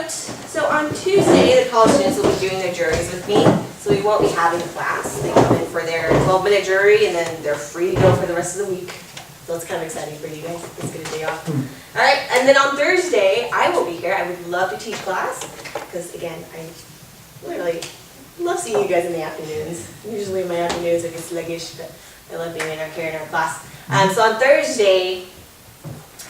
note, so on Tuesday, the college students will be doing their juries with me, so we won't be having class. They come in for their 12-minute jury, and then they're free to go for the rest of the week. So it's kind of exciting for you guys. Let's get a day off. All right, and then on Thursday, I will be here. I would love to teach class, because again, I literally love seeing you guys in the afternoons. Usually my afternoons are just sluggish, but I love being in our care in our class. So on Thursday,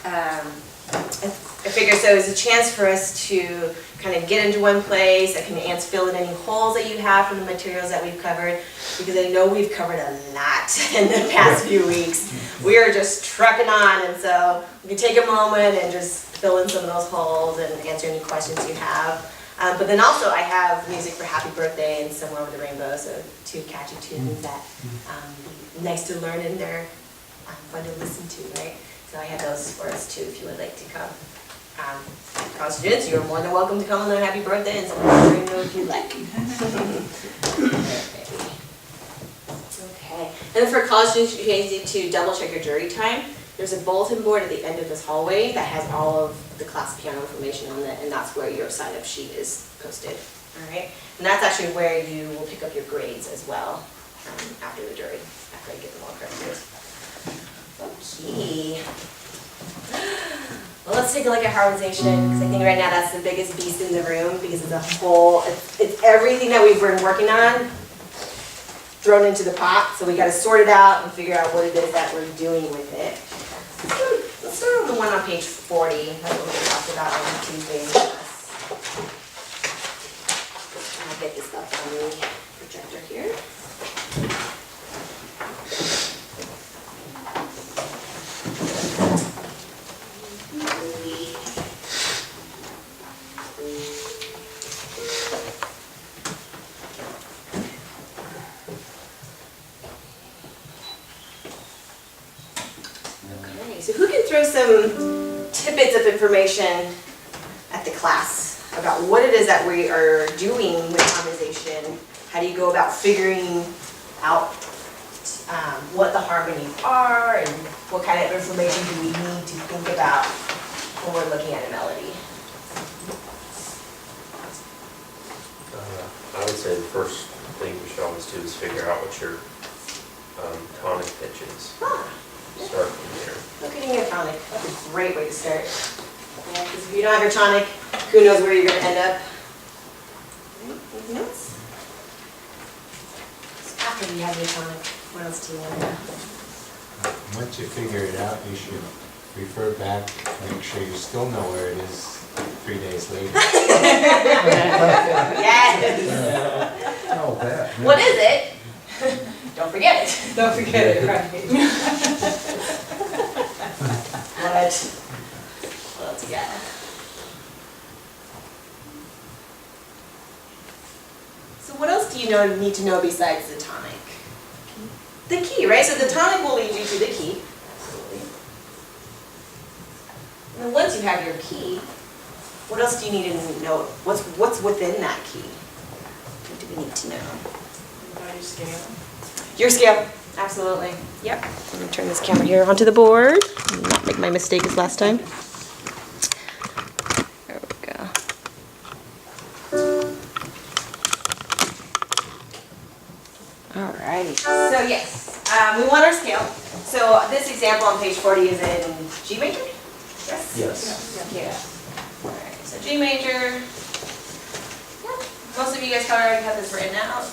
I figure so it's a chance for us to kind of get into one place. I can fill in any holes that you have from the materials that we've covered, because I know we've covered a lot in the past few weeks. We are just trucking on, and so we can take a moment and just fill in some of those holes and answer any questions you have. But then also I have music for Happy Birthday and Somewhere Over the Rainbow, so two catchy tunes that nice to learn, and they're fun to listen to, right? So I have those for us too if you would like to come. College students, you're more than welcome to come on their Happy Birthday and Somewhere Over the Rainbow if you'd like. Okay. And then for college students, you guys need to double check your jury time. There's a bulletin board at the end of this hallway that has all of the class piano information on it, and that's where your sign-up sheet is posted. All right, and that's actually where you will pick up your grades as well after the jury, after I get them all corrected. Okay. Well, let's take a look at harmonization, because I think right now that's the biggest beast in the room, because it's a whole, it's everything that we've been working on thrown into the pot, so we got to sort it out and figure out what it is that we're doing with it. Let's start with the one on page 40. That's what we talked about on Tuesday. I'll get this up on the projector here. So who can throw some tidbits of information at the class about what it is that we are doing with harmonization? How do you go about figuring out what the harmonies are, and what kind of information do we need to think about when we're looking at a melody? I would say the first thing we should always do is figure out what your tonic pitch is. Start from there. Look at your tonic. That's a great way to start. Yeah, because if you don't have your tonic, who knows where you're going to end up? Anything else? So after you have your tonic, what else do you want to know? Once you figure it out, you should refer back, make sure you still know where it is 3 days later. Yes! Oh, that. What is it? Don't forget it. Don't forget it, right? What else you got? So what else do you need to know besides the tonic? The key, right? So the tonic will lead you to the key. Absolutely. And then once you have your key, what else do you need to know? What's within that key? What do we need to know? About your scale. Your scale, absolutely. Yep. Let me turn this camera here onto the board. Not make my mistake as last time. There we go. Alrighty. So yes, we want our scale. So this example on page 40 is in G major? Yes? Yes. Yeah. Alright, so G major. Yeah. Most of you guys probably already have this written out.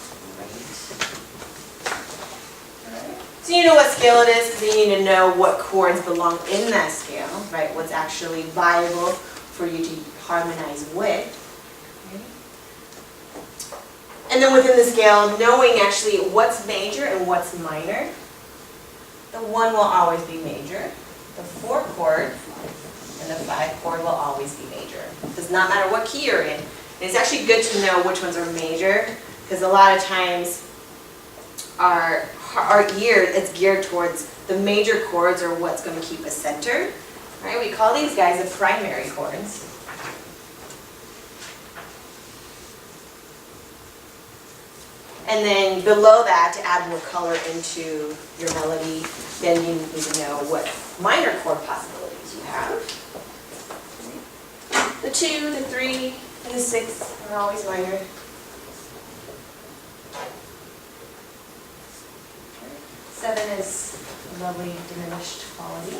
So you know what scale it is, because you need to know what chords belong in that scale, right? What's actually viable for you to harmonize with. And then within the scale, knowing actually what's major and what's minor. The 1 will always be major. The 4 chord and the 5 chord will always be major. It does not matter what key you're in. And it's actually good to know which ones are major, because a lot of times our ear, it's geared towards the major chords are what's going to keep us centered. Right? We call these guys the primary chords. And then below that, to add more color into your melody, then you need to know what minor chord possibilities you have. The 2, the 3, And the 6 are always minor. 7 is a lovely diminished quality.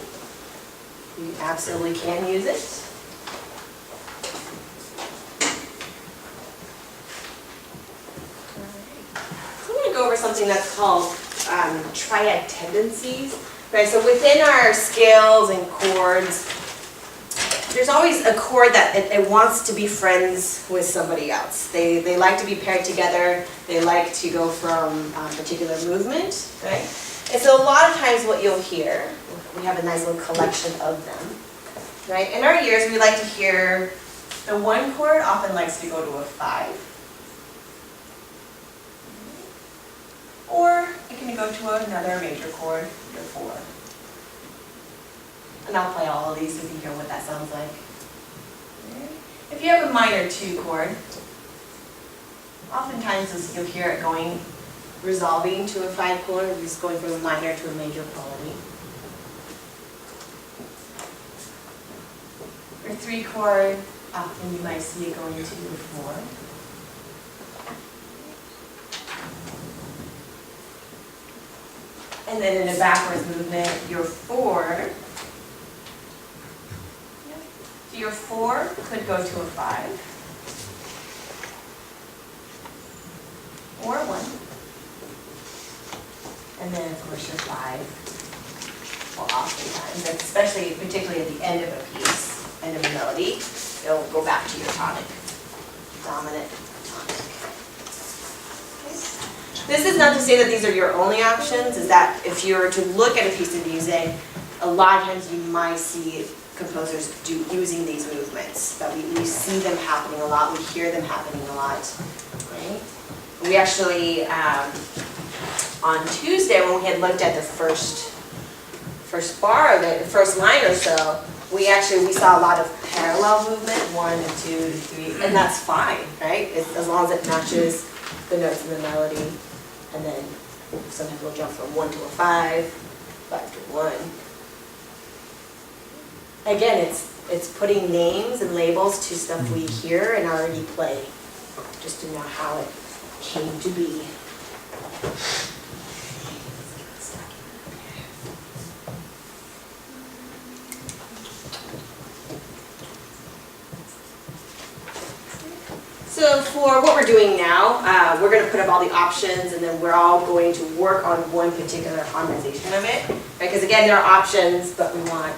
You absolutely can use it. So I'm going to go over something that's called triad tendencies. Right, so within our scales and chords, there's always a chord that it wants to be friends with somebody else. They like to be paired together. They like to go from a particular movement, right? And so a lot of times what you'll hear, we have a nice little collection of them, right? In our ears, we like to hear the 1 chord often likes to go to a 5. Or it can go to another major chord, your 4. And I'll play all of these so you can hear what that sounds like. If you have a minor 2 chord, oftentimes you'll hear it resolving to a 5 chord, just going from a minor to a major quality. Your 3 chord, often you might see it going to a 4. And then in a backwards movement, your 4. So your 4 could go to a 5. Or 1. And then, of course, your 5 will oftentimes, especially particularly at the end of a piece, end of a melody, it'll go back to your tonic, dominant tonic. Okay. This is not to say that these are your only options, is that if you were to look at a piece of music, a lot of times you might see composers using these movements, that we see them happening a lot, we hear them happening a lot, right? We actually, on Tuesday, when we had looked at the first bar of it, the first line or so, we saw a lot of parallel movement, 1 to 2 to 3, and that's fine, right? As long as it matches the notes of the melody, and then sometimes we'll jump from 1 to a 5, 5 to 1. Again, it's putting names and labels to stuff we hear and already play, just to know how it came to be. So for what we're doing now, we're going to put up all the options, and then we're all going to work on one particular harmonization of it. Because again, there are options, but we want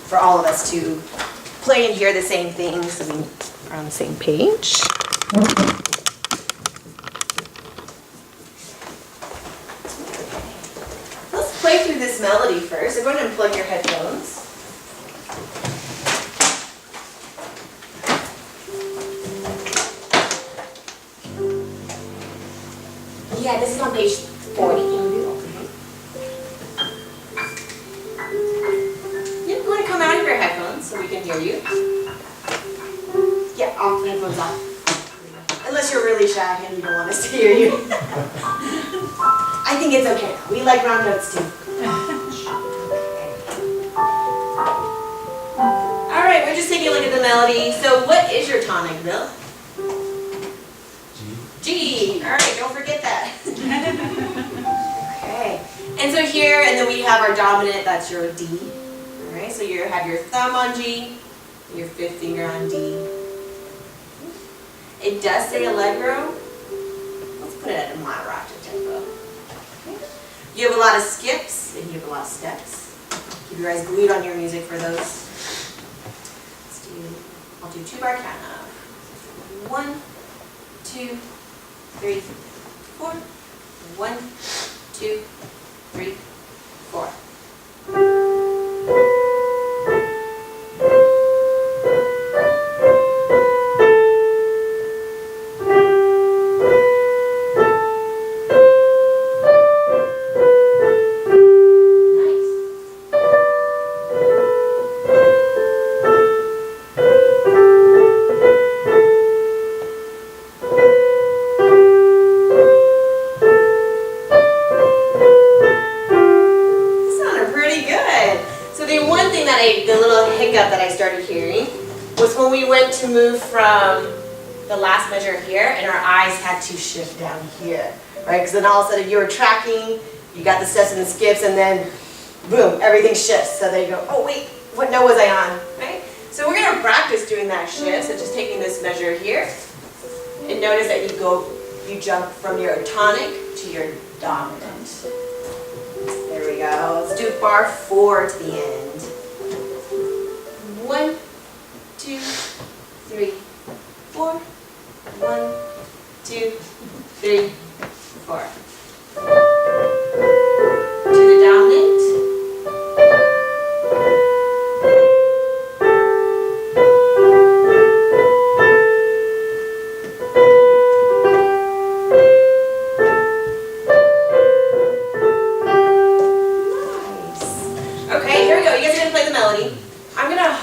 for all of us to play and hear the same things so we are on the same page. Let's play through this melody first. So go ahead and plug your headphones. Yeah, this is on page 40. Yeah, go ahead and come out of your headphones so we can hear you. Yeah, off, headphones off. Unless you're really shy and you don't want us to hear you. I think it's okay. We like round notes too. All right, we're just taking a look at the melody. So what is your tonic, Bill? G. All right, don't forget that. Okay. And so here, and then we have our dominant, that's your D. All right, so you have your thumb on G, your 5th finger on D. It does say allegro. Let's put it at a moderato tempo. Okay. You have a lot of skips, and you have a lot of steps. Keep your eyes glued on your music for those. I'll do 2-bar count of 1, 2, 3, 4. 1, 2, 3, 4. when we went to move from the last measure here, and our eyes had to shift down here, right? Because then all of a sudden you were tracking, you got the steps and the skips, and then boom, everything shifts. So then you go, oh wait, what note was I on, right? So we're gonna practice doing that shift. So just taking this measure here, and notice that you jump from your tonic to your dominant. There we go. Let's do bar 4 to the end. 1, 2, 3, 4. 1, 2, 3, 4. To the dominant.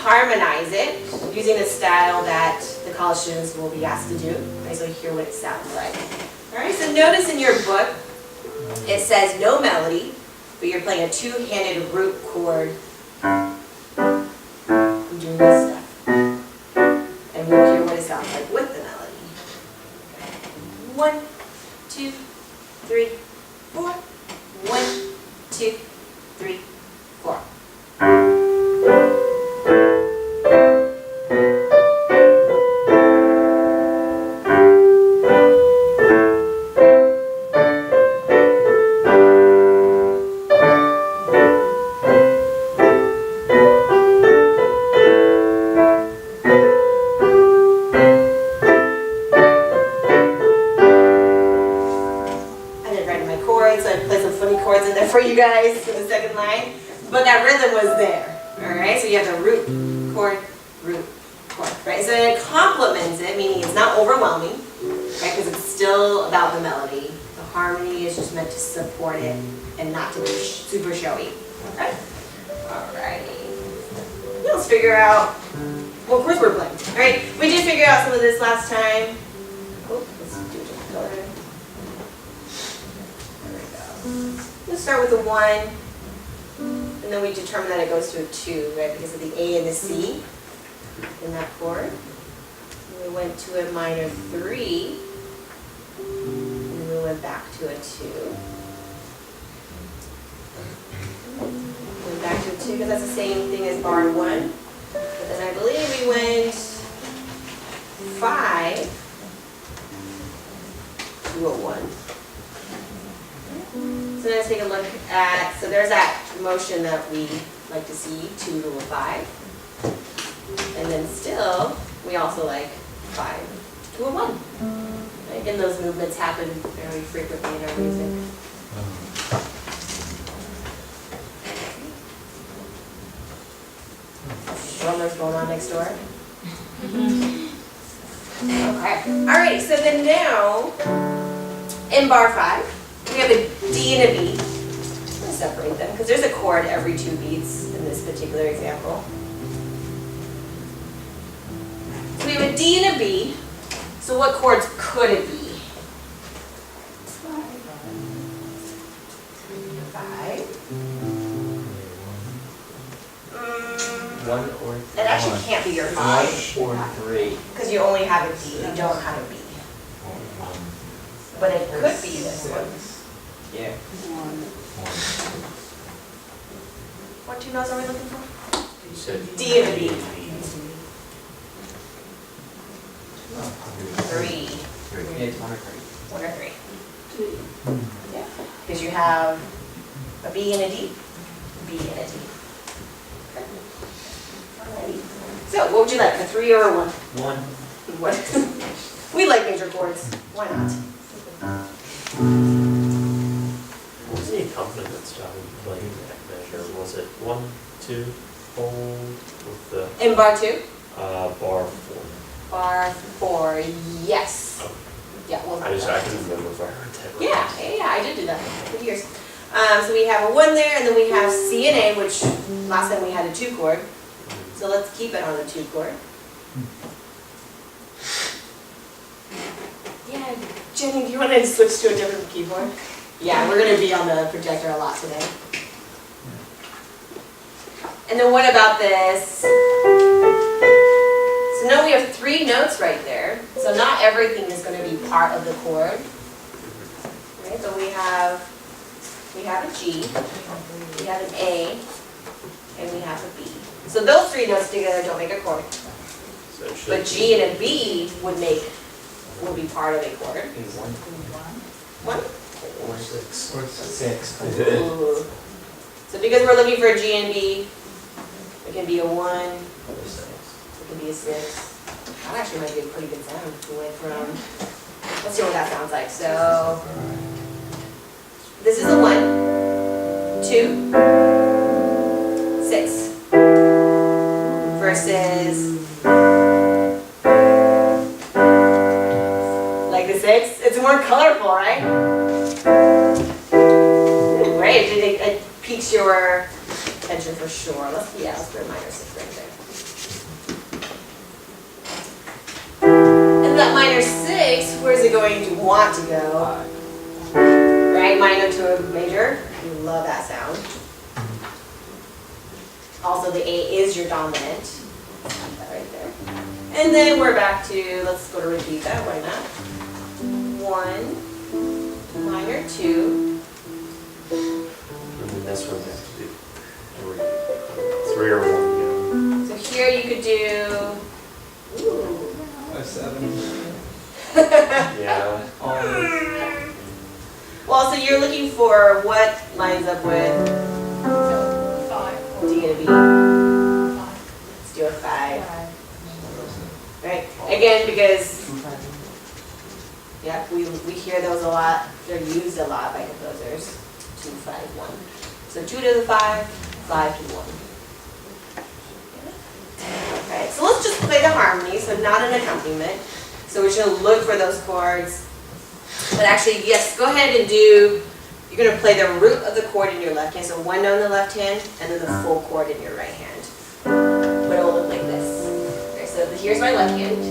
Harmonize it using the style that the college students will be asked to do. Okay, so hear what it sounds like. All right, so notice in your book, it says no melody, but you're playing a 2-handed root chord. I'm doing this stuff. And we'll hear what it sounds like with the melody. Okay. 1, 2, 3, 4. 1, 2, 3, 4. For you guys in the second line, but that rhythm was there. All right, so you have the root chord, right? So it complements it, meaning it's not overwhelming, right? Because it's still about the melody. The harmony is just meant to support it and not to be super showy. Okay. All righty. Now let's figure out what chords we're playing. All right, we did figure out some of this last time. Oh, let's do a different color. Let's start with a 1, and then we determine that it goes to a 2, right, because of the A and the C in that chord. And we went to a minor 3, and then we went back to a 2. Went back to a 2, because that's the same thing as bar 1. But then I believe we went 5 to a 1. So let's take a look at, so there's that motion that we like to see, 2 to a 5. And then still, we also like 5 to a 1. Right? And those movements happen very frequently in our music. Drummers going on next door. Okay, alright, so then now, in bar 5, we have a D and a B. I'm going to separate them because there's a chord every 2 beats in this particular example. So we have a D and a B. So what chords could it be? 5. 1 or 3. It actually can't be your 5. 1 or 3. Because you only have a D, you don't have a B. But it could be this one. Yeah. What 2 notes are we looking for? You said D and a B. 3. Yeah, it's 1 or 3. 1 or 3. Yeah. Because you have a B and a D, B and a D. Okay. Alrighty. So, what would you like, a 3 or a 1? 1. What? We like major chords. Why not? What was the accompaniment style you played in that measure? Was it 1, 2, hold with the In bar 2? bar 4? Bar 4, yes. Okay. Yeah, well, I couldn't remember if I heard that right. yeah, I did do that for years. So we have a 1 there, and then we have C and A, which last time we had a 2 chord. So let's keep it on the 2 chord. Yeah, Jenny, do you want to switch to a different keyboard? Yeah, we're going to be on the projector a lot today. And then what about this? So no have 3 notes right there, so not everything is going to be part of the chord. Right, so we have a G, we have an A, and we have a B. So those 3 notes together don't make a chord. So it should But be- G and a B would be part of a chord. One? Or 6. Ooh. So because we're looking for a G and B, it can be a 1, it can be a 6. That actually might be a pretty good sound. We went from, let's see what that sounds like. So this is a 1, 2, 6 versus like the 6. It's more colorful, right? Great. It piques your attention for sure. Let's put a minor 6 right there. And that minor 6, where's it going to want to go? Right, minor to a major. You love that sound. Also, the A is your dominant. Put that right there. And then we're back to, let's go to repeat that, why not? 1, minor 2. And then this one has to do 3 or 1, So here you could do, ooh. A 7. yeah. Well, so you're looking for what lines up with Five. D and a B. Five. Let's do a 5. Right? Again, because, yeah, we hear those a lot. They're used a lot by composers. 2, 5, 1. So 2 to the 5, 5 to 1. Okay, so let's just play the harmony, so not an accompaniment. So we're just going to look for those chords. But actually, yes, go ahead and do, you're going to play the root of the chord in your left hand. So 1 note in the left hand, and then the full chord in your right hand. But it will look like this. Okay, so here's my left hand.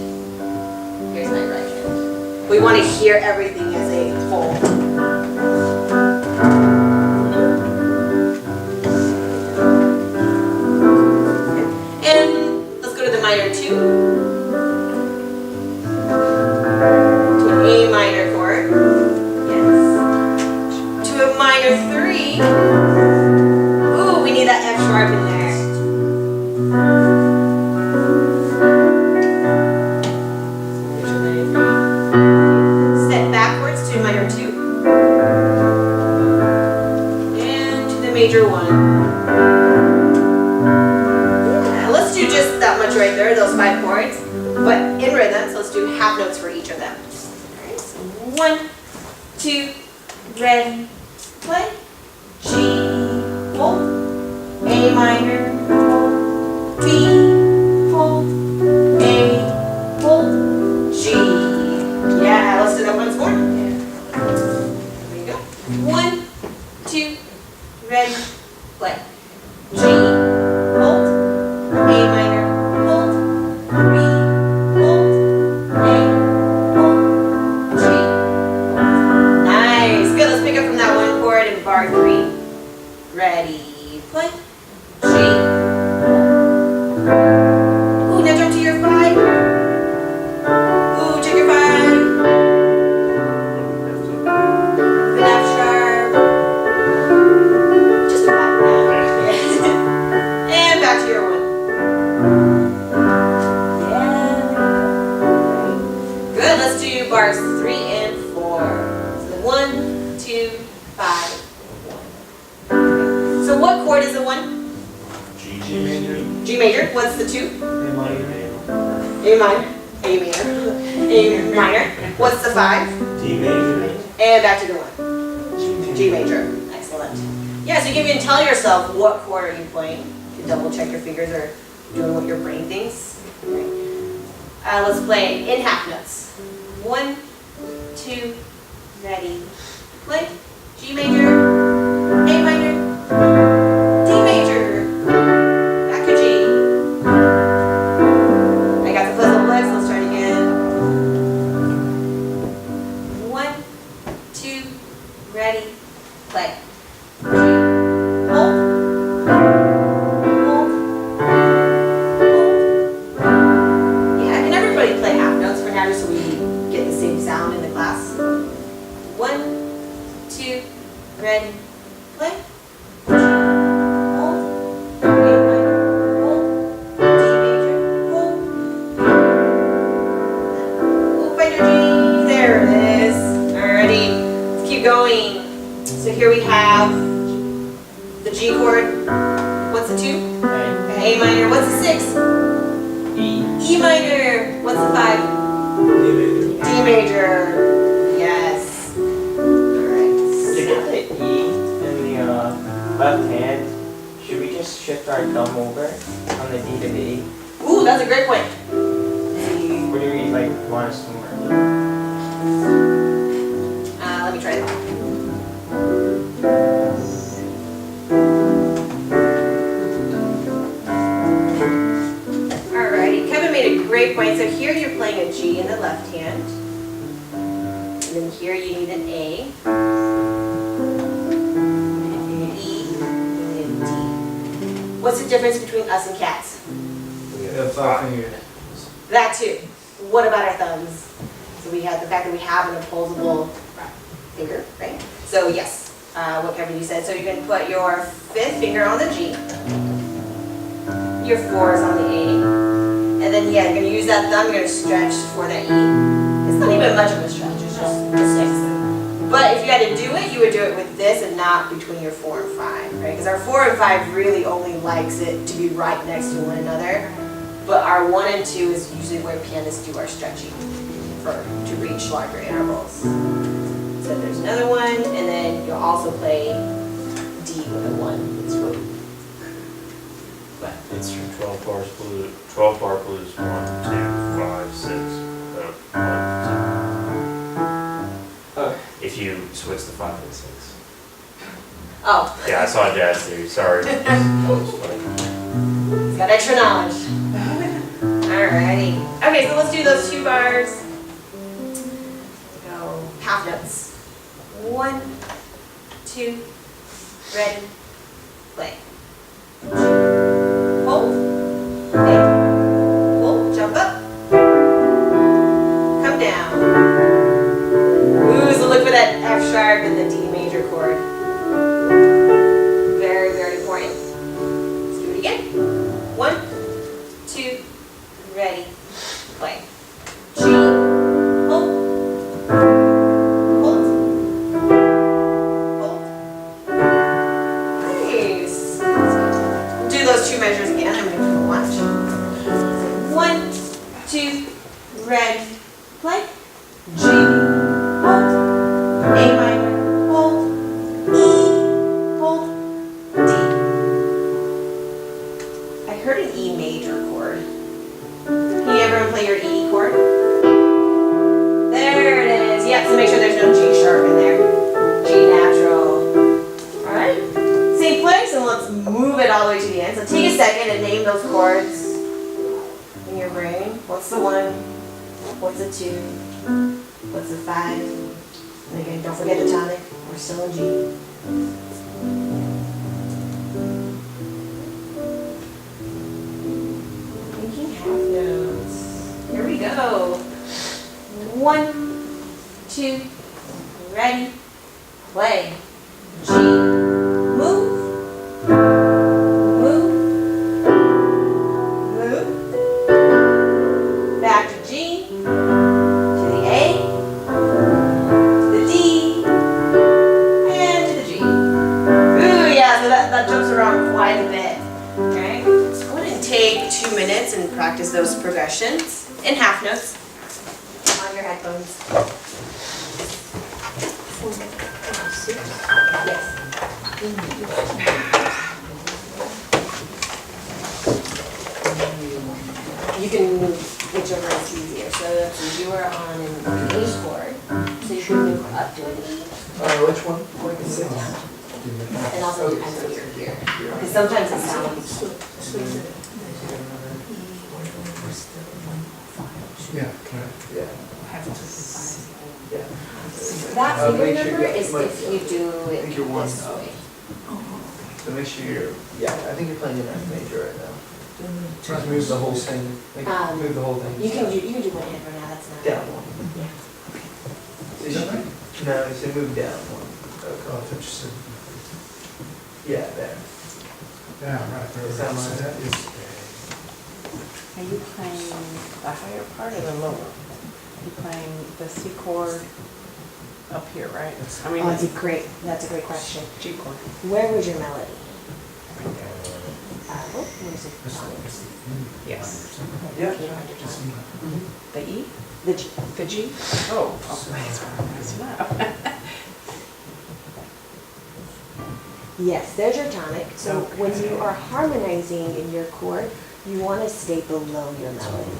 Here's my right hand. We want to hear everything as a whole. And let's go to the minor 2. To an A minor chord. Yes. To a minor 3. Ooh, we need that F sharp in there. Here's your minor 3. Step backwards to minor 2. And to the major 1. Yeah, let's do just that much right there, those 5 chords. But in rhythm, so let's do half notes for each of them. Alright, so 1, 2, ready, play. G, hold, A minor, hold, B, hold, A, hold, G. Yeah, let's do that once more. There you go. 1, 2, ready, play. G, hold, A minor, hold, B, hold, A, hold, G. Nice. Good. Let's pick up from that 1 chord in bar 3. Ready, play. G. Ooh, now jump to your 5. Ooh, check your 5. An F sharp. Just a 5 now. And back to your 1. Yeah. Good. Let's do bars 3 and 4. So 1, 2, 5, 1. So what chord is the 1? G major. G major. What's the 2? A minor. A minor. A minor. A minor. What's the 5? D major. And back to the 1. G major. Excellent. Yeah, so you can tell yourself what chord are you playing. You can double check your fingers or doing what your brain thinks. Okay. Let's play in half notes. 1, 2, ready, play. G major, A minor, D major, back to G. I got the puzzle blitz, let's try it again. 1, 2, ready, play. G, hold, hold, hold. Yeah, I can never going. So here we have the G chord. What's the 2? A minor. What's the 6? E minor. What's the 5? D major. Yes. Alright. To get the E in the left hand, should we just shift our thumb over on the D to the E? Ooh, that's a great point. Or do we like want to swim? Let me try that. Alrighty, Kevin made a great point. So here you're playing a G in the left hand. And then here you need an A. An E. And a D. What's the difference between us and cats? Yeah, 5 fingers. That too. What about our thumbs? So we have the fact that we have an opposable finger, right? So yes, what Kevin you said. So you're going to put your 5th finger on the G, your 4 is on the A, and then yeah, you're going to use that thumb. You're going to stretch for that E. It's not even much of a stretch. It's just a 6. But if you had to do it, you would do it with this and not between your 4 and 5, right? Because our 4 and 5 really only likes it to be right next to one another. But our 1 and 2 is usually where pianists do our stretching to reach larger intervals. So there's another one, and then you'll also play D with a 1. It's really, but It's your 12 bars blues, 12 bar blues, 1, 2, 5, 6, 1, 2. If you switch the 5 and 6. oh, Yeah, I saw Jazz Theory, sorry. That was funny. he's got extra knowledge. Alrighty. Okay, so let's do those 2 bars. Go half notes. 1, 2, ready, play. Hold. Okay. Hold, jump up. Come down. Ooh, so look for that F sharp and the D major chord. Very, very important. Let's do it again. 1, 2, ready, play. G, hold, hold, hold. Nice. We'll do those 2 measures again. I'm going to watch. 1, 2, ready, play. G, hold, A minor, hold, E, hold, D. I heard an E major chord. Can you ever play your E chord? There it is. Yep, so make sure there's no G sharp in there. G natural. Alright. Same place, and let's move it all the way to the end. So take a second and name those chords in your brain. What's the 1? What's the 2? What's the 5? And again, don't forget the tonic. We're still in G. Making half notes. Here we go. 1, 2, ready, play. G, move, move, move. Back to G, to the A, to the D, and to the G. Ooh, yeah, so that jumps around quite a bit. Okay, so go ahead and take 2 minutes and practice those progressions in half notes on your headphones. Yes. You can which over is easier. So if you are on an A chord, so you can move up to an E. Which one? Or you can move down. And also depends on your ear. Because sometimes it sounds. Yeah. Yeah. That finger Make sure number you- is if you do it think you're one this up. way. So make sure you're, yeah, I think you're playing in F major right now. Just move the whole thing, move the whole thing. You can do one hand right now, that's not. Down one. Yeah. So you- No, you said move down one. Oh, I thought you said, Yeah, there. yeah, right. It sounds like that. Are you playing the higher part or the lower? Are you playing the C chord up here, right? I Oh, mean, that's a great question. G chord. Where was your melody? Right there. Oh, where's it? Yes. Yeah. The E? The G. The G? Oh, that's enough. Yes, there's your tonic. So when you are harmonizing in your chord, you want to stay below your melody.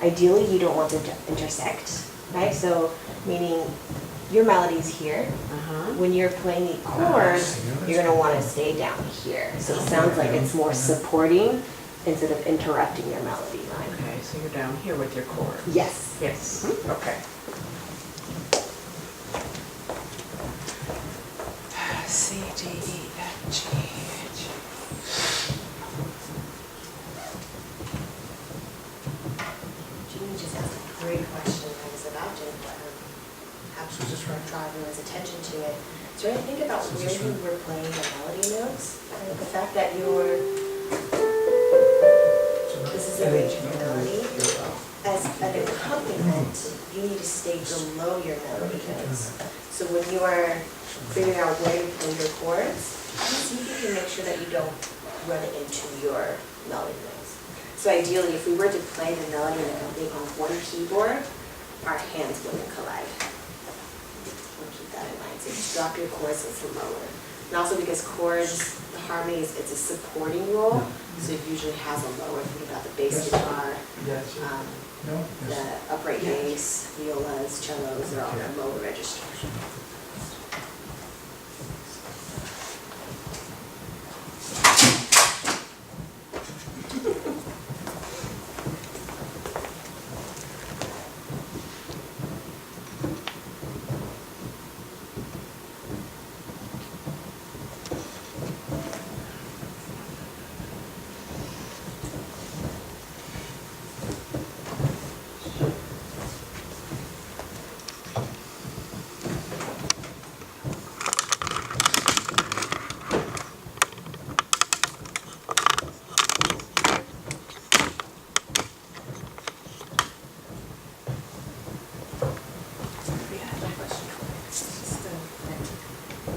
Ideally, you don't want them to intersect, right? So meaning your melody's here. Uh-huh. When you're playing the chords, you're going to want to stay down here. So it sounds like it's more supporting instead of interrupting your melody line. Okay, so you're down here with your chord. Yes. Yes, okay. C, D, E, F, G, H. Jeannie just asked a great question. I was about to have draw everyone's attention to it. So when I think about where you were playing the melody notes, and the fact that this is a range of your melody, as an accompaniment, you need to stay below your melody notes. So when you are figuring out where you play your chords, see if you can make sure that you don't run it into your melody notes. So ideally, if we were to play the melody and accompany on one keyboard, our hands wouldn't collide. We'll keep that in mind. So just drop your chords a little lower. And also because chords, the harmony it's a supporting role, so it usually has a lower. Think about the bass guitar, the upright bass, violas, cellos, they're all in a lower register.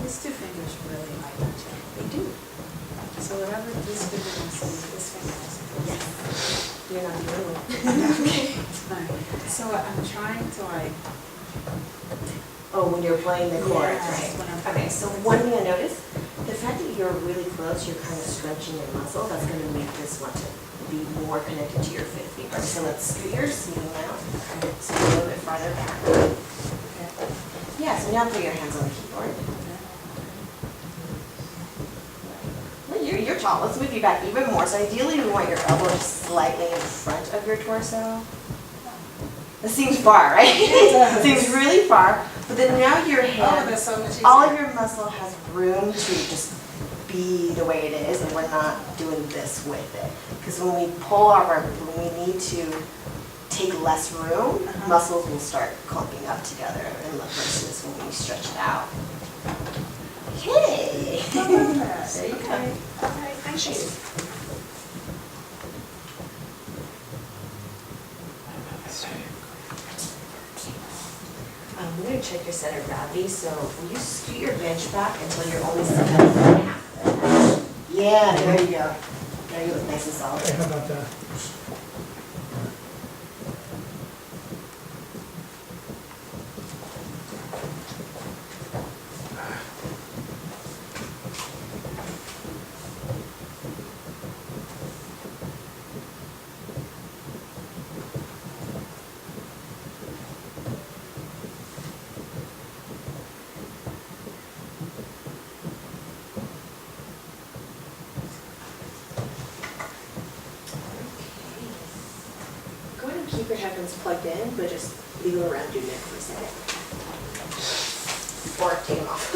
These two fingers really like each other. They do. So whatever this finger wants to do, this finger wants to do. Yes. You're not the only one. Okay, it's fine. So I'm trying to like. Oh, when you're playing the chords, Yes, right? when I'm Okay, playing so chords. one thing I noticed, the fact that you're really close, you're kind of stretching your muscle, that's going to make this want to be more connected to your fifth finger. So let's scoot yours, smooth out. So a little bit farther back. Yeah, so now put your hands on the keyboard. Well, you're tall, let's move you back even more. So ideally we want your elbow slightly in front of your torso. It seems far, right? It seems really far. But then now your Oh, hand, that's so much easier. all of your muscle has room to just be the way it is, and we're not doing this with it. Because when we pull our, when we need to take less room, muscles will start clumping up together, and versus when we stretch it out. Okay. There you go. All right, thank you. We're going to check your center of gravity, so will you scoot your bench back until you're only sitting at half? Yeah, there you go. There you look nice and solid. How about that? Go ahead and keep your headphones plugged in, but just leave them around your neck for a second. Or take them off.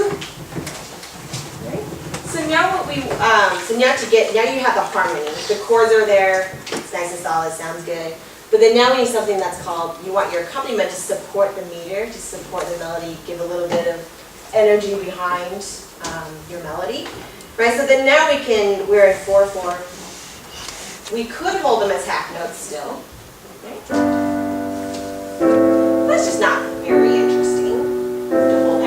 Alright. So now what we, now you have the harmony. The chords are there, it's nice and solid, sounds good. But then now we need something that's called, you want your accompaniment to support the meter, to support the melody, give a little bit of energy behind your melody. Right, so then now we're in 4/4. We could hold them as half notes still. Okay. That's just not very interesting to hold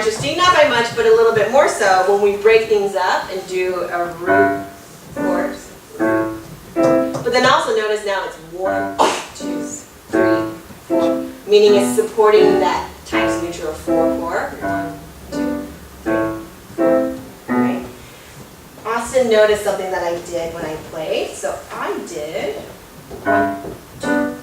interesting, not by much, but a little bit more so when we break things up and do a root chord. But then also notice now it's 1, 2, 3, 4, meaning it's supporting that times neutral 4/4. 1, 2, 3, 4. Right? Austin noticed something that I did when I played, so I did 1, 2.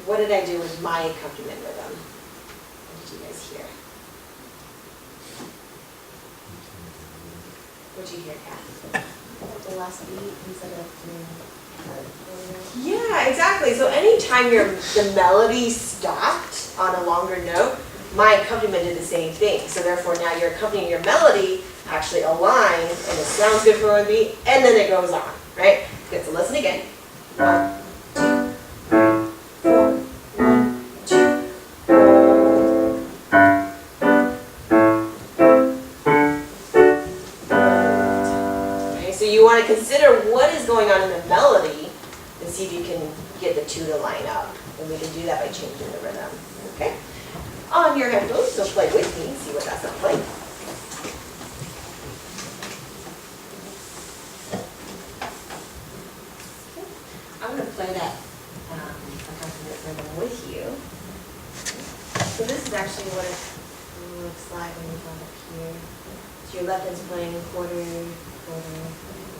What did I do with my accompaniment rhythm? What did you guys hear? What did you hear, Kat? The last beat instead of doing Yeah, exactly. So anytime the melody stopped on a longer note, my accompaniment did the same thing. So therefore now you're accompanying your melody actually aligned and it sounds good for one beat and then it goes on, right? Good, so listen again. 1, 2, 3, 4. 1, 2, 4. Okay, so you want to consider what is going on in the melody and see if you can get the two to line up. And we can do that by changing the rhythm. Okay? On your headphones, so play with me, see what that sounds like. Okay. I'm going to play that accompaniment rhythm with you. So this is actually what it looks like when you come up here. So your left hand's playing quarter, quarter, quarter.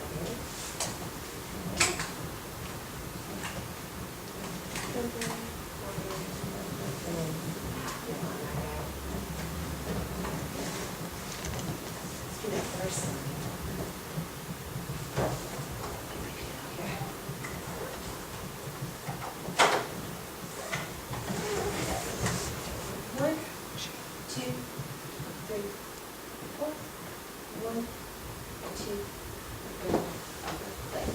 Let's do that first. One, two, three, four. 1, 2, 3, play.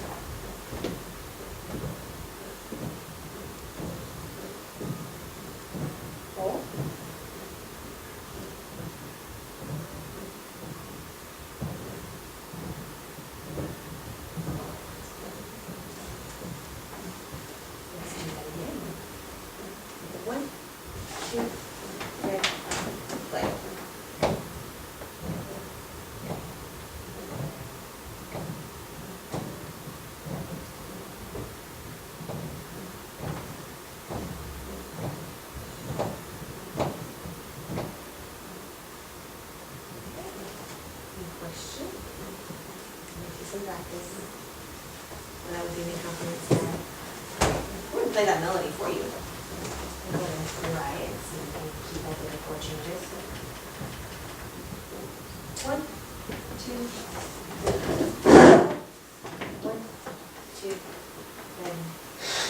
Hold. Let's do that again. 1, 2, 3, play. Question. Do some practice. And I would be making confidence that I'm going to play that melody for you. I'm going to try it so you can keep up with the chord changes. 1, 2, 1, 2, then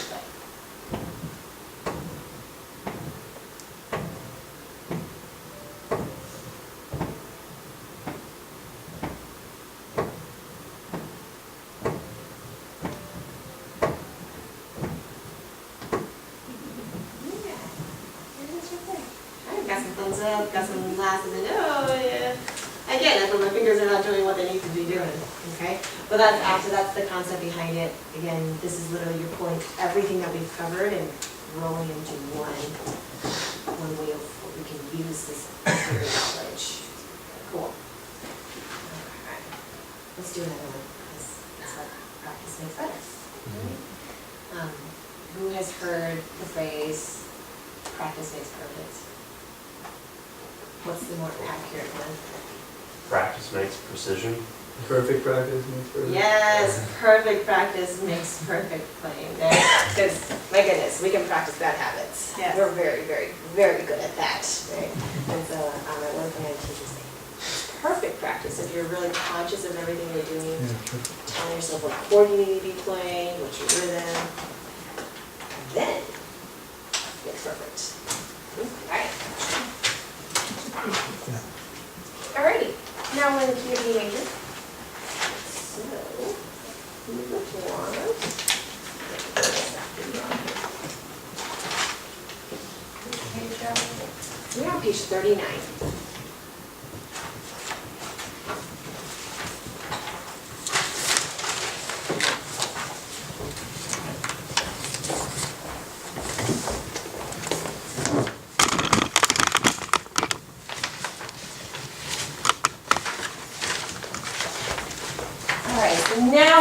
play. Got some thumbs up, got some glasses, and oh yeah. Again, that's when my fingers are not doing what they need to be doing, okay? But that's the concept behind it. Again, this is literally you're pulling everything that we've covered and rolling into one way of what we can use this knowledge. Cool. Alright. Let's do another one, because that's what practice makes better. Right? Who has heard the phrase, practice makes perfect? What's the more accurate one? Practice makes precision. Perfect practice makes perfect. Yes, perfect practice makes perfect playing. Because, my goodness, we can practice bad habits. Yes. We're very, very, very good at that, right? And so, one thing I teach is perfect practice. If you're really conscious of everything you're doing, telling yourself what chord you need to be playing, what's your rhythm, then it's perfect. All right. Alrighty, now we're in the key of D major. So, you would want, we're on page 39.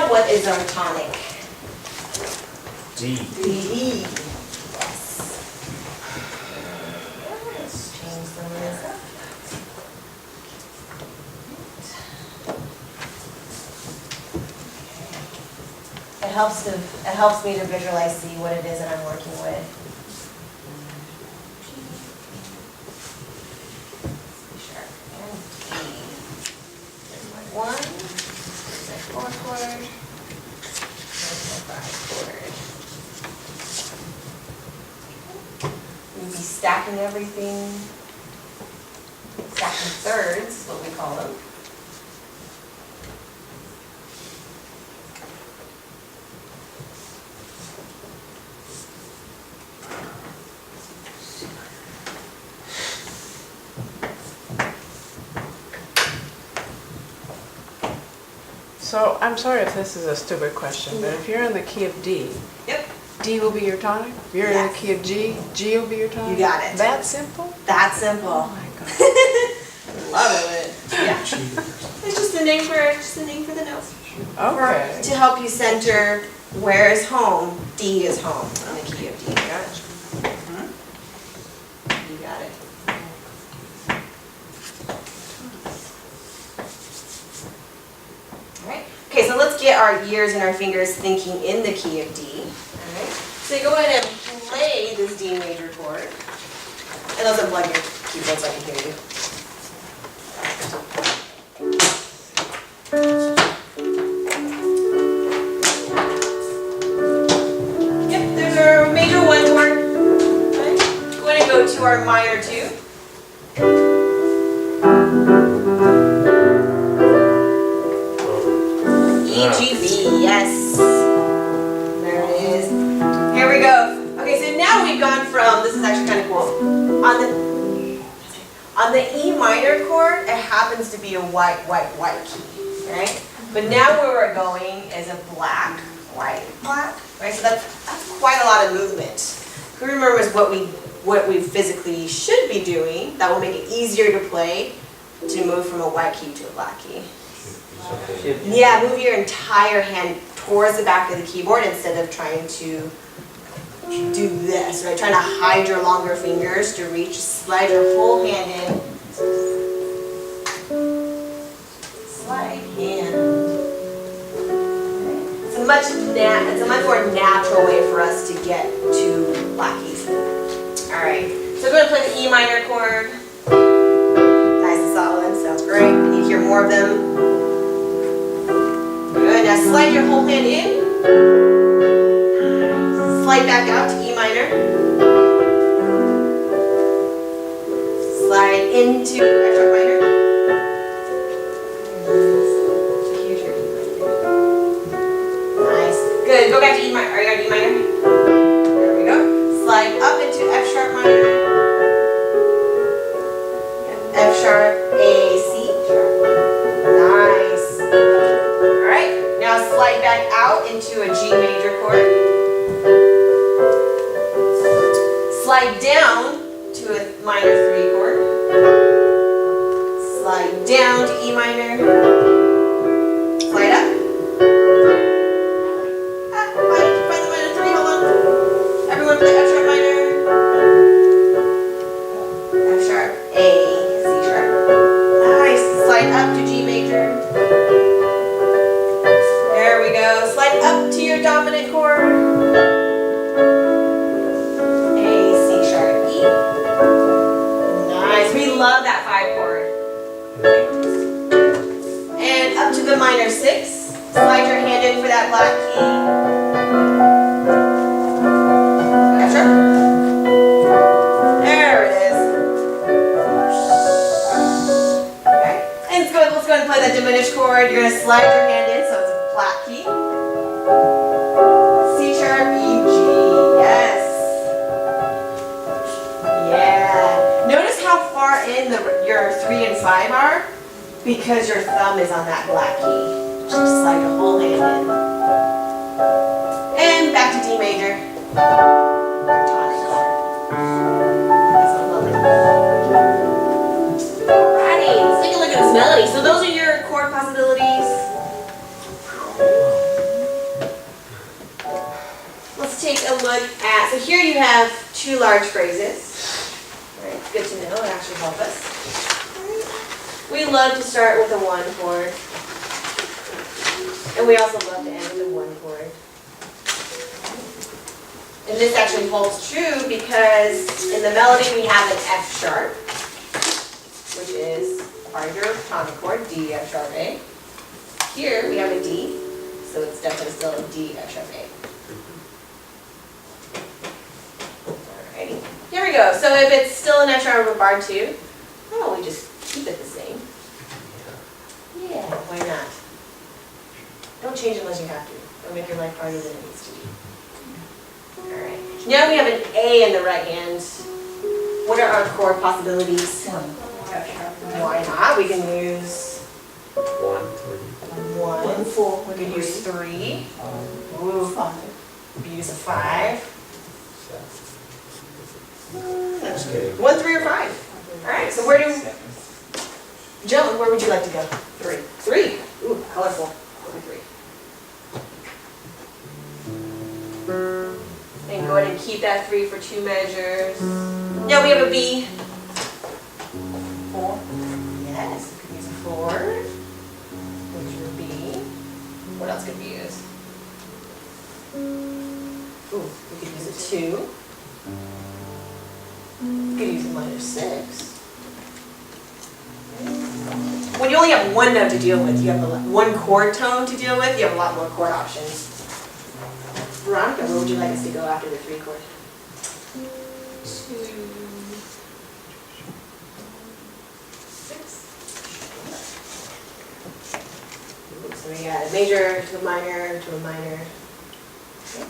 now, what is our tonic? D. D. Yes. Let's change some of this up. It helps me to visualize, see what it is that I'm working with. C sharp and D. There's my 1, there's my 4 chord, there's my 5 chord. We'll be stacking everything, stacking thirds, is what we call them. So I'm sorry if this is a stupid question, but if you're in the key of D, Yep. D will be your tonic? If you're in the Yes. key of G, G will be your tonic? You got it. That simple? That Oh simple. my God. Love it. Yeah. It's just a name for the notes. Okay. To help you center where is home, D is home in the key of D. Got it? You got it. Alright. Okay, so let's get our ears and our fingers thinking in the key of D. Alright. So you go ahead and play this D major chord. And let's unplug your keyboard so I can hear you. Yep, there's our major 1 chord. Okay. Go ahead and go to our minor 2. E, G, B, yes. There it is. Here we go. Okay, so now we've gone from, this is actually kind of cool. On the E minor chord, it happens to be a white key, right? But now where we're going is a black, white, black, right? So that's quite a lot of movement. Who remembers what we physically should be doing that will make it easier to play to move from a white key to a black key? Yeah, move your entire hand towards the back of the keyboard instead of trying to do this, right? Trying to hide your longer fingers to reach. Slide your whole hand in. Slide in. It's a much more natural way for us to get to black keys. All right, so go ahead and play the E minor chord. Nice and solid, sounds great. I need to hear more of them. Good, now slide your whole hand in. Slide back out to E minor. Slide into F sharp minor. Here's your E minor. Nice. Good, go back to E minor. Are you on E minor? There we go. Slide up into F sharp minor. F sharp, A, C sharp. Nice. Alright, now slide back out into a G major chord. Slide down to a minor 3 chord. Slide down to E minor. Slide up. Find the minor 3, hold on. Everyone play F sharp minor. F sharp, A, C sharp. Nice. Slide up to G major. There we go. Slide up to your dominant chord. Love that 5 chord. And up to the minor 6. Slide your hand in for that black key. F sharp. There it is. Okay. And let's go ahead and play that diminished chord. You're going to slide your hand in so it's a flat key. C sharp, E, G. Yes. Yeah. Notice how far in your 3 and 5 are because your thumb is on that black key. Just slide your whole hand in. And back to D major. Your tonic chord. That's so lovely. Alrighty, let's take a look at this melody. So those are your chord possibilities. look at, so here you have two large phrases. All right, good to know, it actually helps us. We love to start with a 1 chord. And we also love to end with a 1 chord. And this actually holds true because in the melody we have an F sharp, which is our your tonic chord, D, F sharp, A. Here we have a D, so it's definitely still a D, F sharp, A. Alrighty, here we go. So if it's still an F sharp of a bar 2, why don't we just keep it the same? Yeah, why not? Don't change it unless you have to. Don't make your life harder than it needs to be. Alright, now we have an A in the right hand. What are our chord possibilities? Why not? We can use 1, 3. 1, 4. We could use 3. Ooh, 5. We could use a 5. 1, 3, or 5. Alright, so where do... Joan, where would you like to go? 3. 3. Ooh, colorful. 3. And go ahead and keep that 3 for 2 measures. Now we have a B. 4. Yes, we could use a 4. Which would be. What else could we use? Ooh, we could use a 2. We could use a minor 6. When you only have one note to deal with, you have one chord tone to deal with, you have a lot more chord options. Veronica, where would you like us to go after the 3 chord? 2, 6. So we got a major to a minor to a minor. Okay.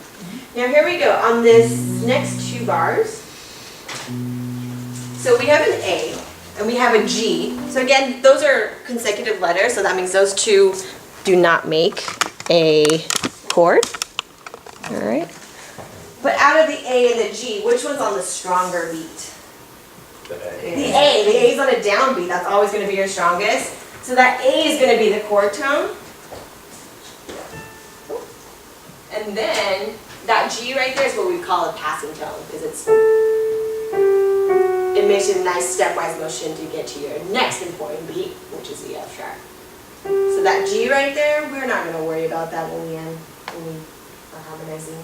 Now here we go. On this next 2 bars, so we have an A. And we have a G. So again, those are consecutive letters, so that means those 2 do not make a chord. All right. But out of the A and the G, which one's on the stronger beat? The A. The A. The A is on a downbeat. That's always going to be your strongest. So that A is going to be the chord tone. And then that G right there is what we call a passing tone, because it makes a nice stepwise motion to get to your next important beat, which is the F sharp. So that G right there, we're not going to worry about that when we are harmonizing.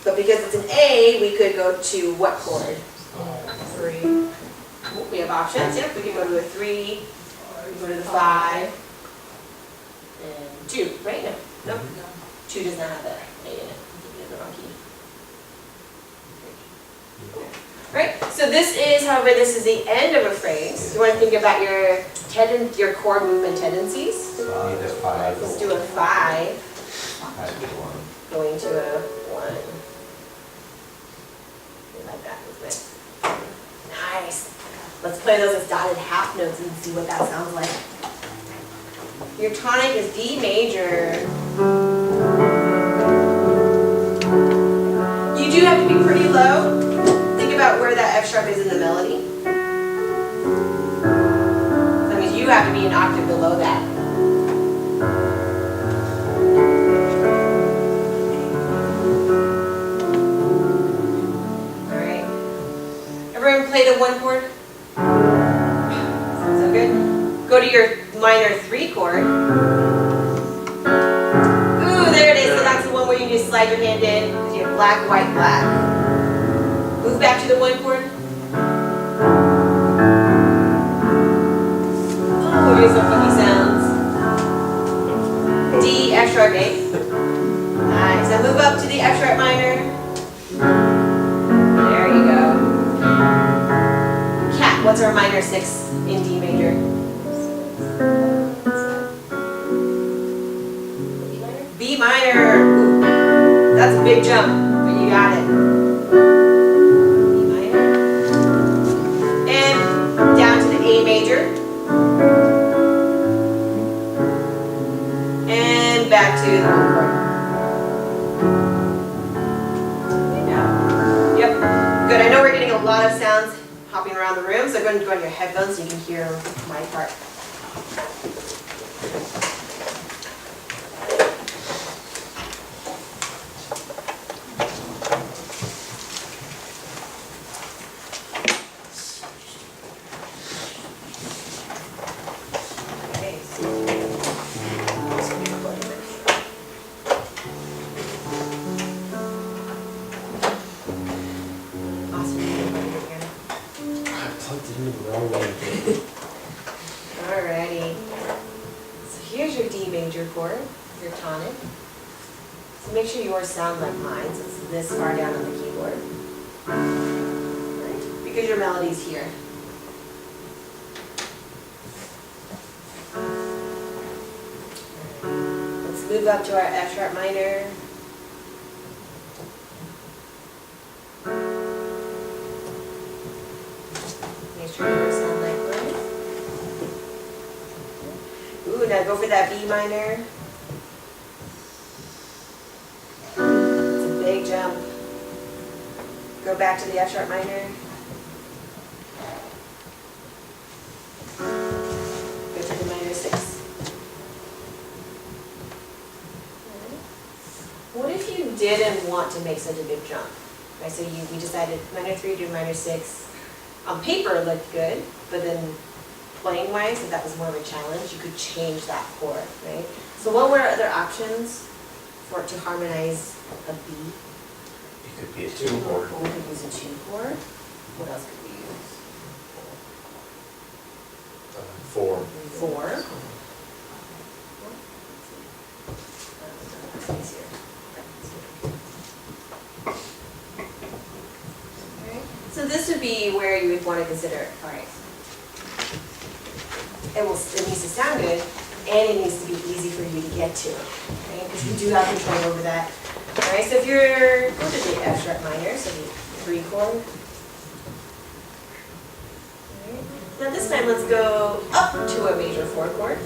But because it's an A, we could go to what chord? 3. We have options. Yep, we can go to a 3. We can go to the 5. And 2. Right? No. Nope. 2 does not have an A in it. You're in the wrong key. Right? So this is, however, this is the end of a phrase. You want to think about your chord movement tendencies. So I need a 5. Let's do a 5. Going to a 1. I like that movement. Nice. Let's play those as dotted half notes and see what that sounds like. Your tonic is D major. You do have to be pretty low. Think about where that F sharp is in the melody. That means you have to be an octave below that. Alright. Everyone play the 1 chord? Sounds so good. Go to your minor 3 chord. Ooh, there it is. So that's the one where you just slide your hand in because you have black, white, black. Move back to the 1 chord. Oh, here's some funky sounds. D, F sharp, A. Nice. Now move up to the F sharp minor. There you go. Cat, what's our minor 6 in D major? B minor. Ooh, that's a big jump, but you got it. A major, and back to the 1 chord. Yep, good. I know we're getting a lot of sounds hopping around the room, so go ahead and go on your headphones so you can hear my part. Plugged it into the wrong way. Alrighty. So here's your D major chord, your tonic. So make sure yours sound like mine, so it's this far down on the keyboard. Right? Because your melody's here. Let's move up to our F sharp minor. Make sure yours sound like mine. Ooh, now go for that B minor. It's a big jump. Go back to the F sharp minor. Go to the minor 6. What if you didn't want to make such a big jump? Right, so we decided minor 3 to minor 6. On paper it looked good, but then playing wise, if that was more of a challenge, you could change that chord, right? So what were other options for it to harmonize a B? It could be a 2 chord. We could use a 2 chord. What else could we use? 4. 4. That's easier. Alright, so this would be where you would want to consider, alright. It needs to sound good, and it needs to be easy for you to get to, right? Because you do have control over that. Alright, so if you're, go to the F sharp minor, so the 3 chord. Alright. Now this time let's go up to a major 4 chord.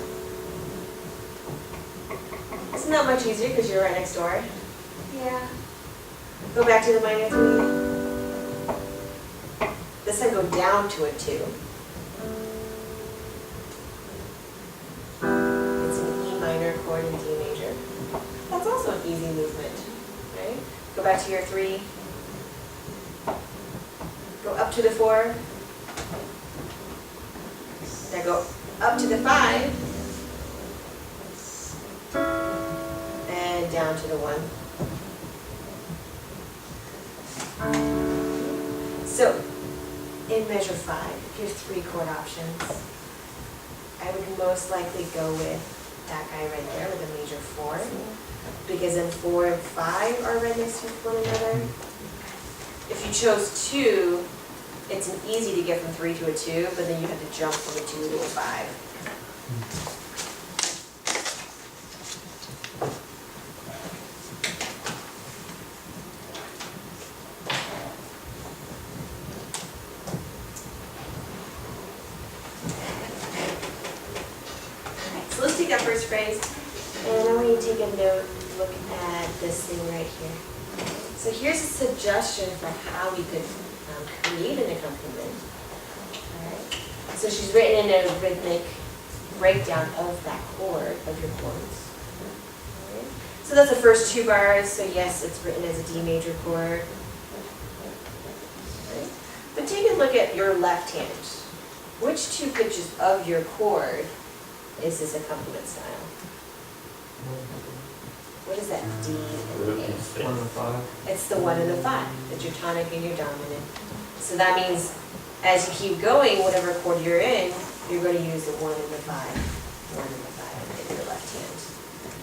It's not much easier because you're right next door. Yeah. Go back to the minor 3. This time go down to a 2. It's an E minor chord in D major. That's also an easy movement, right? Go back to your 3. Go up to the 4. Now go up to the 5. And down to the 1. So, in measure 5, if you have 3 chord options, I would most likely go with that guy right there with a major 4, because then 4 and 5 are right next to one another. If you chose 2, it's an easy to get from 3 to a 2, but then you have to jump from a 2 to a 5. So let's take that first phrase, and I want you to take a note, look at this thing right here. So here's a suggestion for how we could create an accompaniment. Alright. So she's written in a rhythmic breakdown of that chord, of your chords. Alright. So that's the first 2 bars, so yes, it's written as a D major chord. Alright. But take a look at your left hand. Which 2 pitches of your chord is this accompaniment style? What is that? D and A. 1 and 5. It's the 1 and the 5. It's your tonic and your dominant. So that means as you keep going, whatever chord you're in, you're going to use the 1 and the 5. 1 and the 5 in your left hand.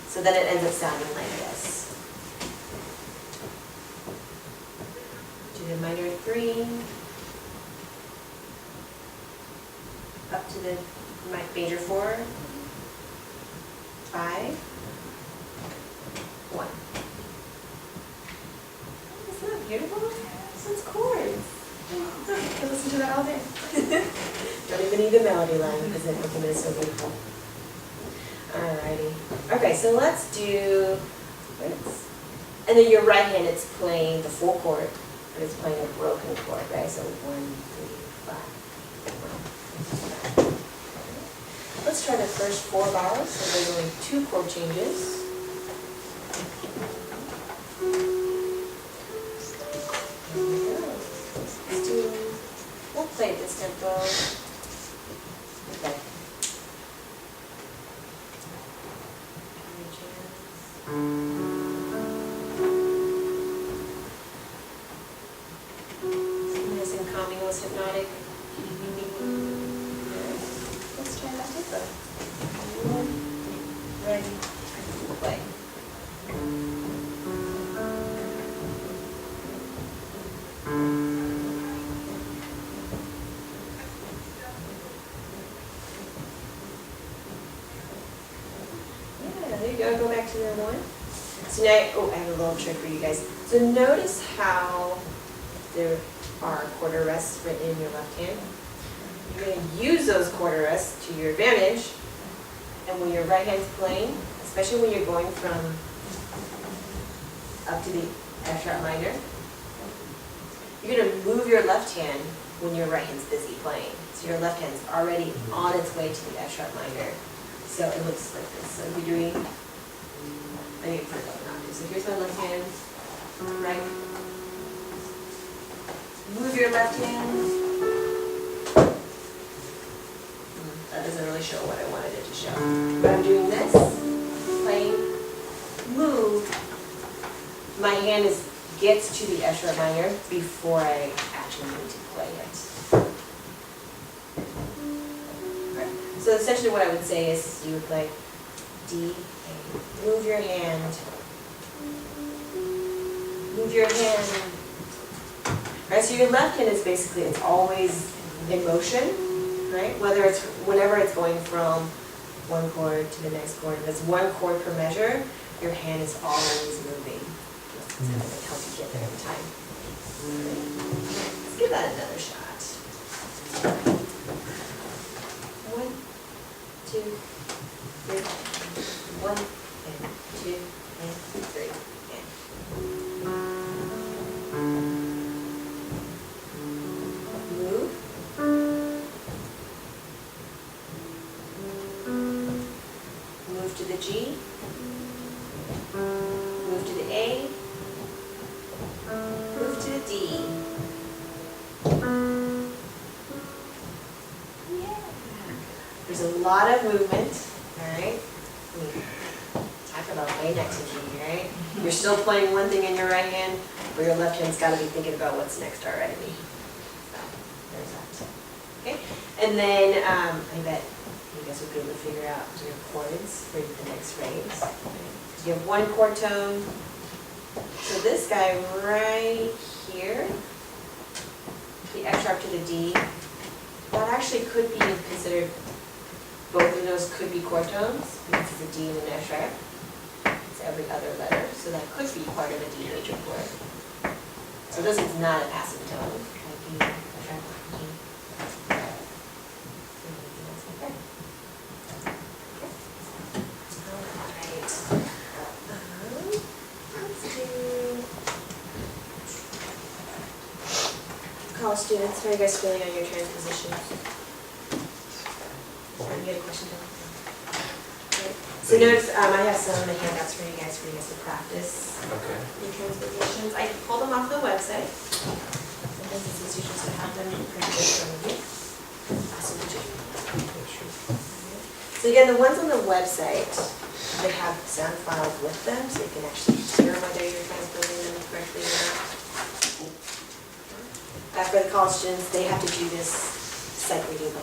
So then it ends up sounding like this. To the minor 3. Up to the major 4. 5. 1. Isn't that beautiful? So it's chords. I could listen to that all day. Don't even need the melody line because the accompaniment is so beautiful. Alrighty. Okay, so let's do this. And then your right hand, it's playing the full chord, but it's playing a broken chord, right? So 1, 3, 5. Let's try the first 4 bars. So there's only 2 chord changes. We'll play this tempo. Okay. Nice and calming, almost hypnotic. Let's try that tempo. Ready, play. Yeah, there you go, go back to the other one. So now, oh, I have a little trick for you guys. So notice how there are quarter rests written in your left hand. You're going to use those quarter rests to your advantage, and when your right hand's playing, especially when you're going from up to the F sharp minor, you're going to move your left hand when your right hand's busy playing. So your left hand's already on its way to the F sharp minor. So it looks like this. So we're doing, I need to put it up an octave. So here's my left hand, right. Move your left hand. That doesn't really show what I wanted it to show. But I'm doing this, playing, move. My hand gets to the F sharp minor before I actually need to play it. Right. So essentially what I would say is you would play D, A. Move your hand. Move your hand. Right, so your left hand is basically, it's always in motion, right? Whenever it's going from one chord to the next chord, if it's one chord per measure, your hand is always moving. That's kind of help you get there in time. Let's give that another shot. 1, 2, 3, 1, and 2, and 3, and. Move to the G, move to the A, move to the D. Yeah. There's a lot of movement, all right? Talk about playing activity, right? You're still playing one thing in your right hand, but your left hand's got to be thinking about what's next already. So, there's that. Okay, and then I bet you guys will be able to figure out your chords for the next phrase. You have one chord tone. So this guy right here, the F sharp to the D, that actually could be considered, both of those could be chord tones, because it's a D and an F sharp. It's every other letter, so that could be part of a D major chord. So this is not a passive tone, like D, F sharp, D. College students, how are you guys feeling on your transpositions? You had a question, Tom? Okay. So notice, I have some handouts for you guys to practice Okay. your transpositions. I pulled them off the website. Sometimes it's easier just to have them printed in front of you. Awesome, would you? So again, the ones on the website, they have sound files with them, so you can actually hear whether you're transposing them correctly or not. For the college students, they have to do this sight reading.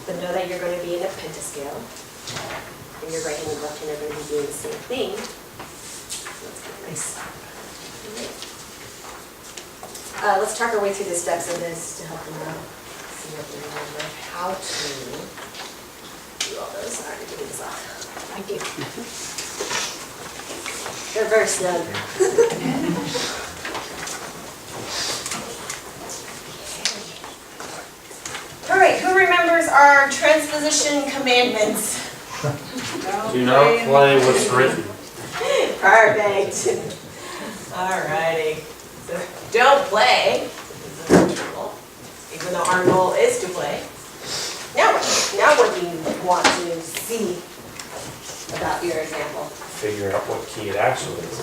But know that you're going to be in a pentascale, and your right hand and left hand are going to be doing the same thing. So let's get nice. Let's talk our way through the steps of this to help them out. See if they remember how to do all those. All right, give me this off. Thank you. They're very snug. All right, who remembers our transposition commandments? Do not play what's written. Perfect. All righty. So don't play, even though our goal is to play. Now what do you want to see about your example? Figure out what key it actually is.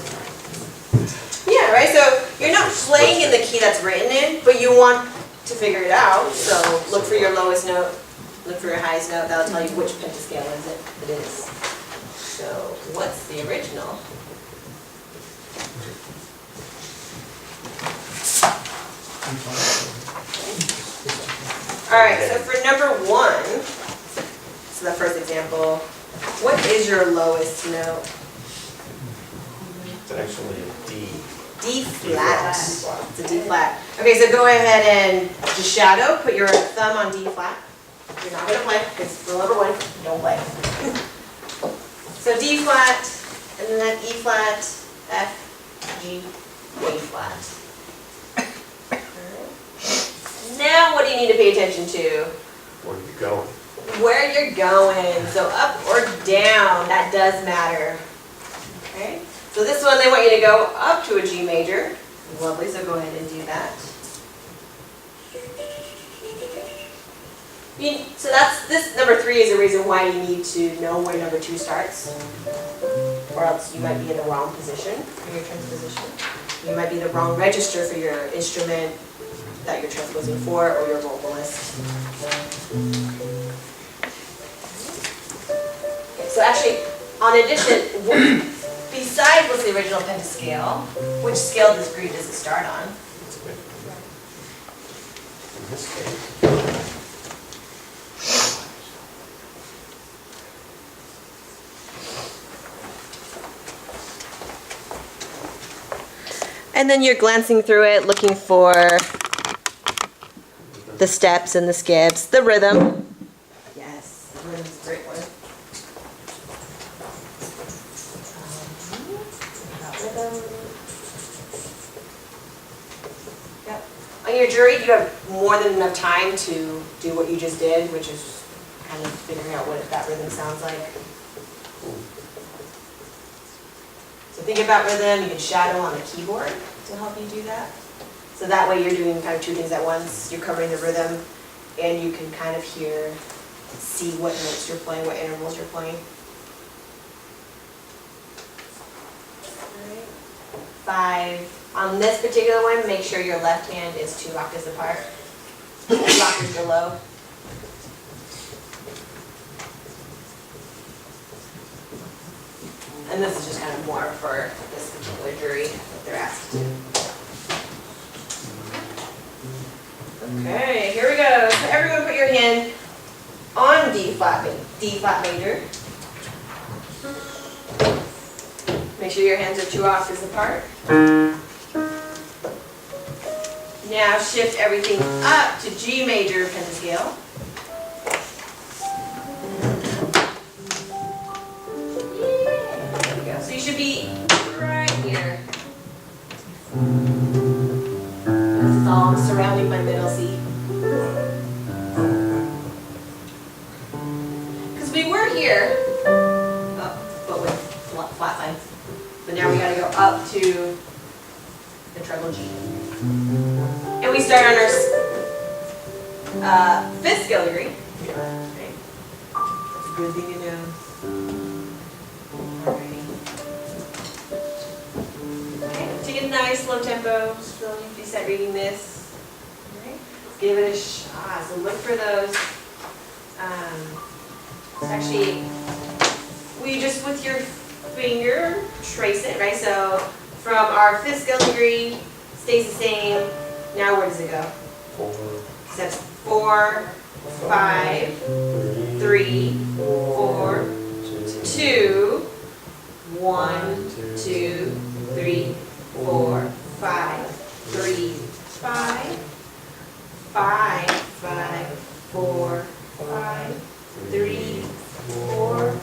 Yeah, right, so you're not playing in the key that's written in, but you want to figure it out, so look for your lowest note, look for your highest note, that'll tell you which pentascale it is. So what's the original? All right, so for number 1, so the first example, what is your lowest note? It's actually a D. D D flat. flat. It's a D flat. Okay, so go ahead and just shadow, put your thumb on D flat. You're not gonna play, because rule number 1, don't play. So D flat, and then that E flat, F, G, A flat. Alright. Now what do you need to pay attention to? Where are you going? Where you're going. So up or down, that does matter. Okay? So this one, they want you to go up to a G major. Lovely, so go ahead and do that. So that's, this number 3 is the reason why you need to know where number 2 starts. Or else you might be in the wrong position for your transposition. You might be the wrong register for your instrument that you're transposing for, or your vocalist. Okay, so actually, on addition, besides what's the original pentascale, which scale degree does it start on? In this case. And then you're glancing through it, looking for the steps and the skips, the rhythm. Yes, the rhythm's a great one. Rhythm. Yep. On your jury, you have more than enough time to do what you just did, which is kind of figuring out what that rhythm sounds like. So think about rhythm, you can shadow on the keyboard to help you do that. So that way you're doing kind of 2 things at once. You're covering the rhythm and you can kind of see what notes you're playing, what intervals you're playing. Alright. 5. On this particular one, make sure your left hand is 2 octaves apart. 2 octaves below. And this is just kind of more for this particular jury that they're asked to do. Okay, here we go. So everyone put your hand on D flat major. Make sure your hands are 2 octaves apart. Now shift everything up to G major pentascale. There we go. So you should be right here. This is all surrounding my middle C. Because we were here, but with flat lines. But now we got to go up to the treble G. And we start on our 5th scale degree. Okay. That's a good thing to know. Alrighty. Okay, take a nice slow tempo, slowly reset reading this. Alright, give it a shot. So look for those. Actually, we just with your finger trace it, right? So from our 5th scale degree, stays the same. Now where does it go? 4. So that's 4, 5, 3, 4, 2, 1, 2, 3, 4, 5, 3, 5, 5, 5, 4, 5, 3, 4,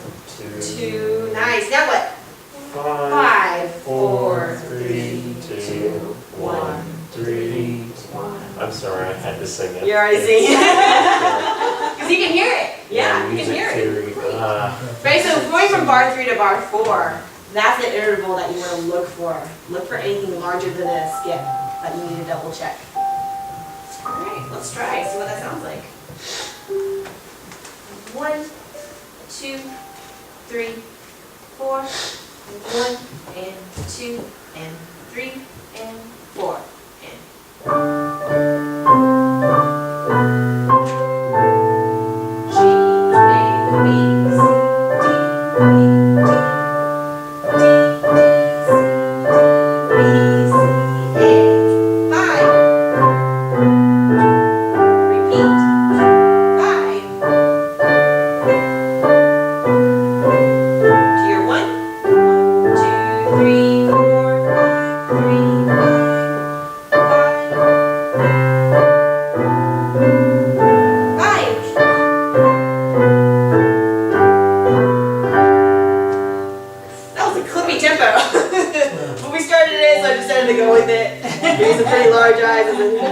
2. Nice. Now what? 5, 4, 3, 2, 1, 3, 1. I'm sorry, I had to sing it. You're already singing. Because you can hear it. Yeah, you can music hear it. theory. Right, so going from bar 3 to bar 4, that's the interval that you want to look for. Look for anything larger than a skip that you need to double check. Alright, let's try, see what that sounds like. 1, 2, 3, 4, 1, and 2, and 3, and 4, and G, A, B, C, D, E, D, D, C, B, C, A, 5,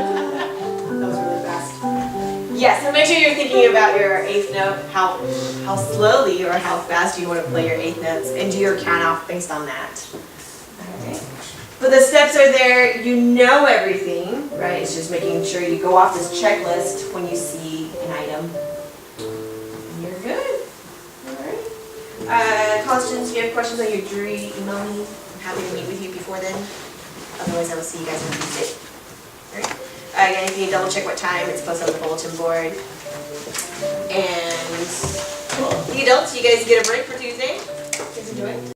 That was really fast. Yeah, so make sure you're thinking about your eighth note, how slowly or how fast you want to play your eighth notes, and do your count off based on that. Alright. But the steps are there, you know everything, right? It's just making sure you go off this checklist when you see an item. And you're good. Alright. College students, if you have questions on your jury, email me. I'm happy to meet with you before then. Otherwise, I will see you guys on Tuesday. Alright. Again, if you need to double check what time, it's posted on the bulletin board. And cool. The adults, you guys get a break for Tuesday. You guys enjoy?